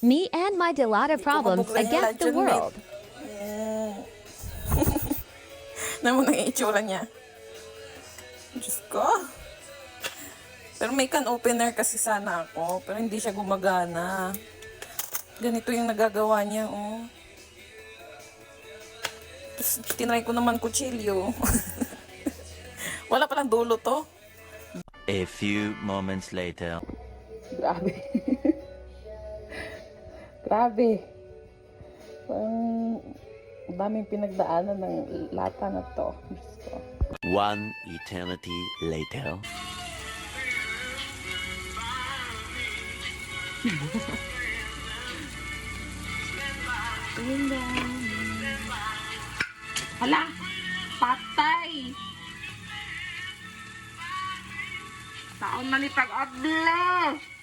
Me and my Delata Hindi ko problems mabuklan yung against the luncheon meat. world. Naman ang itsura niya. Diyos ko. Pero may can opener kasi sana ako. Pero hindi siya gumagana. Ganito yung nagagawa niya, oh. Tapos, tinry ko naman kutsilyo. Wala palang dulo to. A few moments later. Grabe. Grabe. Parang daming pinagdaanan ng lata na to. Diyos ko. One eternity later. Hala! Patay! Taon na ni pag-adle!